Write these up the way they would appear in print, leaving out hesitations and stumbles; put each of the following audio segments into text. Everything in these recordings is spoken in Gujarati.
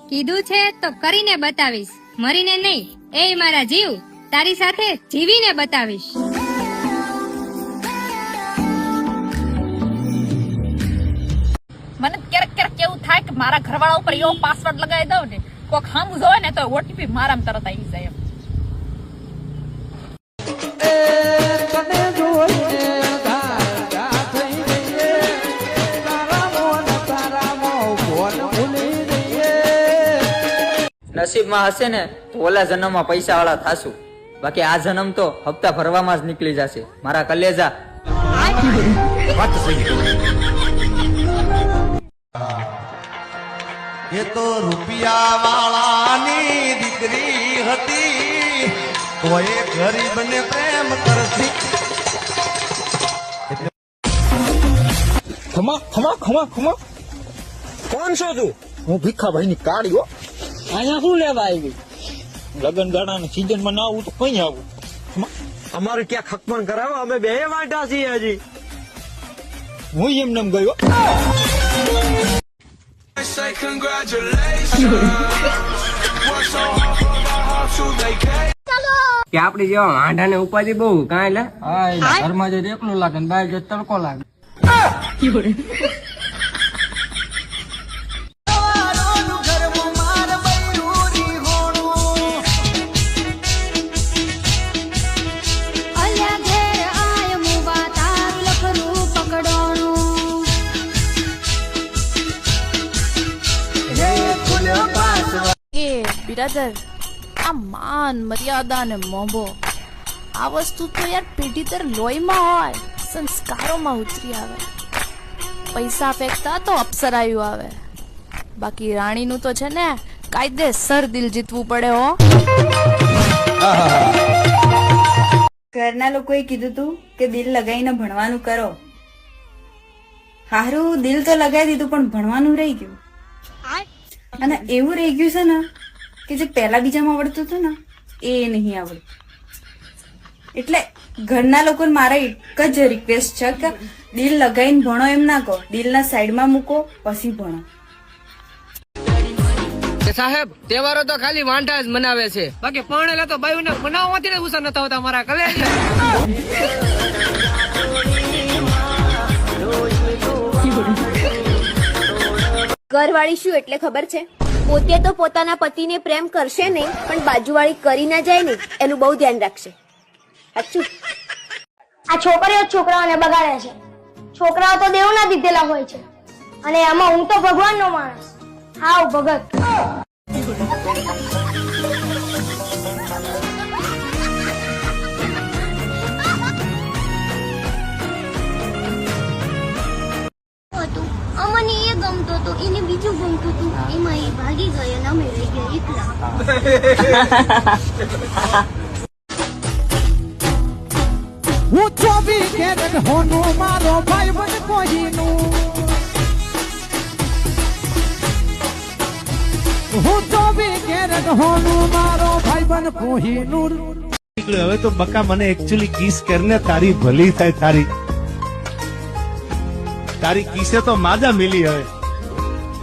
કીધું છે તો કરીને બતાવીશ, મરીને નહીં. એ મારા જીવ, તારી સાથે જીવીને બતાવીશ. મને ક્યારેક ક્યારેક એવું થાય કે મારા ઘરવાળા ઉપર એવો પાસવર્ડ લગાવી દઉં ને, કોક સામું જોવે ને તો ઓટીપી મારામાં તરત આવી જાય. નસીબમાં હશે ને તો ઓલા જન્મમાં પૈસા વાળા થાશું, બાકી આ જન્મ તો હપ્તા ભરવામાં જ નીકળી જશે મારા કલેજા. એ તો રૂપિયા વાળાની દીકરી હતી, તો એ ગરીબને પ્રેમ કરતી. ખમા ખમા ખમા ખમા, કોણ છો તું? હું ભીખાભાઈ ની કાળી હો. અહીંયા શું લેવા આવી? લગન ગાળાની સીઝન માં ના આવું તો કઈ આવું? અમારે ક્યાં ખકમણ કરાવો, અમે બે વાંટા છીએ હજી. હું એમને ગયો. કે આપડી જેવા વાંઢા ને ઉપાધિ બહુ કાંઈ લે. ઘરમાં જો એકલું લાગે ને બહાર જો તડકો લાગે. બિરાદર, આ માન મર્યાદા ને મોભો આ વસ્તુ તો યાર પેઢી દર લોહીમાં હોય, સંસ્કારોમાં ઉતરી આવે. પૈસા ફેંકતા તો અપ્સરાયું આવે, બાકી રાણીનું તો છે ને કાયદેસર દિલ જીતવું પડે હો. ઘરના લોકોએ કીધું તું કે દિલ લગાવીને ભણવાનું કરો. હારું દિલ તો લગાવી દીધું પણ ભણવાનું રહી ગયું. અને એવું રહી ગયું છે ને કે જે પહેલા બીજામાં આવડતું હતું ને એ નહીં આવડતું. એટલે ઘરના લોકોને મારા એક જ રિક્વેસ્ટ છે કે દિલ લગાવીને ભણો એમ ના કહો, દિલના સાઈડમાં મૂકો પછી ભણો. સાહેબ, તહેવારો તો ખાલી વાંઢા જ મનાવે છે, બાકી પરણેલા તો બાયુને મનાવવાથી ને ગુસ્સા નતા હોતા મારા કલે. ઘરવાળી શું એટલે ખબર છે? પોતે તો પોતાના પતિને પ્રેમ કરશે નહીં, પણ બાજુવાળી કરી ના જાય ને એનું બહુ ધ્યાન રાખશે. સાચું? આ છોકરીઓ છોકરાઓને બગાડે છે. છોકરાઓ તો દેવના દીધેલા હોય છે, અને આમાં હું તો ભગવાનનો માણસ. હાવ ભગત. અમને એ ગમતો તો એને બીજું ગમતું હતું, એમાં એ ભાગી ગયા અને અમે રહી ગયા એકલા. હું ચોબી કેરેટ હોનું મારો ભાઈ બન કોઈનું. હું ચોબી કેરેટ હોનું મારો ભાઈ બન કોઈનું. હવે તો બકા મને એકચ્યુઅલી કિસ કરને તારી ભલી થાય. તારી કિસે તો માદા મિલી.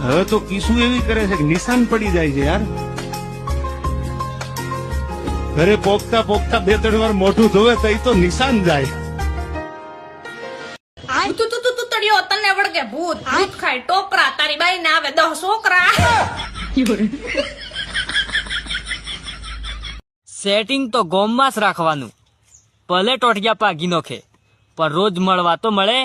હવે તો કિસુ એવી કરે છે કે નિશાન પડી જાય છે યાર. ઘરે પોગતા પોગતા 2-3 વાર મોઢું ધોવે તો એ તો નિશાન જાય. તું તળિયો તને વળગે ભૂત, ભૂત ખાય ટોકરા, તારી બાઈ ને આવે 10 છોકરા. સેટિંગ તો ગોમમાં જ રાખવાનું, ભલે ટોટિયા પાગી નોખે પણ રોજ મળવા તો મળે.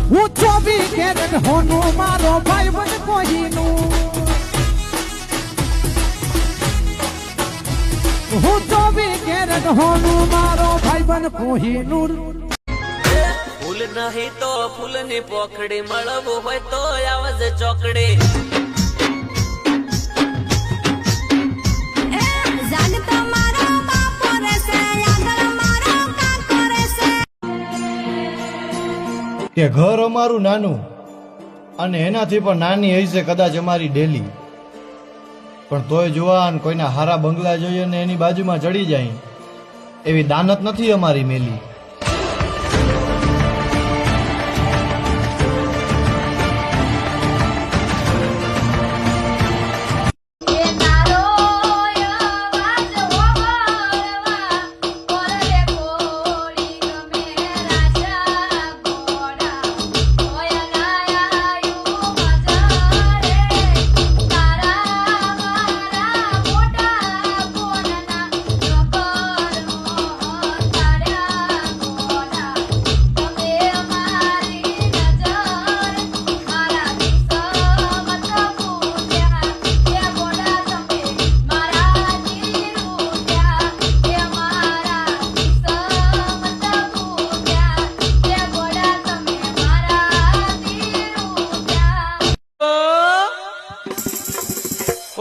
હું ચોબી કેરેટ હોનું મારો ભાઈ બન કોઈનું. હું ચોબી કેરેટ હોનું મારો ભાઈ બન કોઈનું. ફૂલ નહીં તો ફૂલની પોખડી, મળવું હોય તો આવજ ચોકડી. કે ઘર અમારું નાનું અને એનાથી પણ નાની હશે કદાચ અમારી ડેલી, પણ તોય જુવાન કોઈના હારા બંગલા જોઈએ ને એની બાજુમાં ચડી જાય એવી દાનત નથી અમારી મેલી.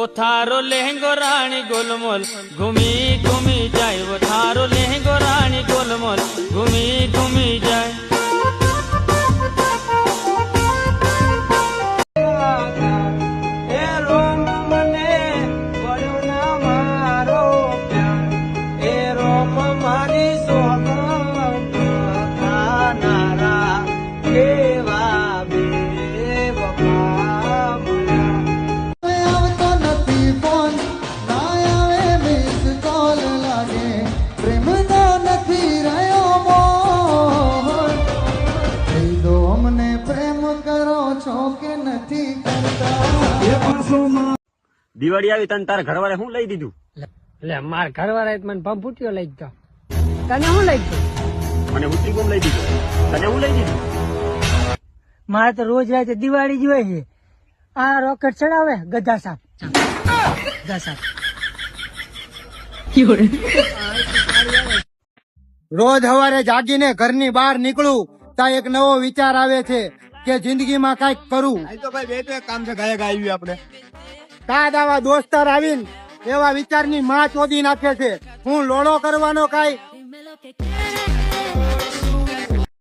વો થારો લહેંગો રાણી ગોલમોલ ઘૂમી ઘૂમી જાય, વો થારો લહેંગો રાણી ગોલમોલ ઘૂમી ઘૂમી જાય. આવતો નથી ફોન ના આવે મિસ કોલ લાગે પ્રેમનો નથી રહ્યો મોહ કહી દો અમને પ્રેમ કરો છો કે નથી કરતા. દિવાળી આવી તને તારા ઘરવાળે શું લઈ દીધું? એટલે માર ઘરવાળા મને પંપુટીઓ લઈ ગયો. તને શું લઈ ગયું? મને ઉતરી બોમ લઈ દીધું. તને શું લઈ દીધું? મારે તો રોજ રાતે દિવાળી જ હોય છે. આ રોકેટ ચડાવે ગધા સાપ. ગધા સાપ. રોજ સવારે જાગીને ઘરની બહાર નીકળું ત્યાં એક નવો વિચાર આવે છે કે જિંદગીમાં કઈક કરું. તો ભાઈ બે કામ છે ગાયક આવ્યું આપણે કાદ આવા દોસ્તાર આવીને એવા વિચારની માં ચોદી નાખે છે. હું લોડો કરવાનો કાંઈ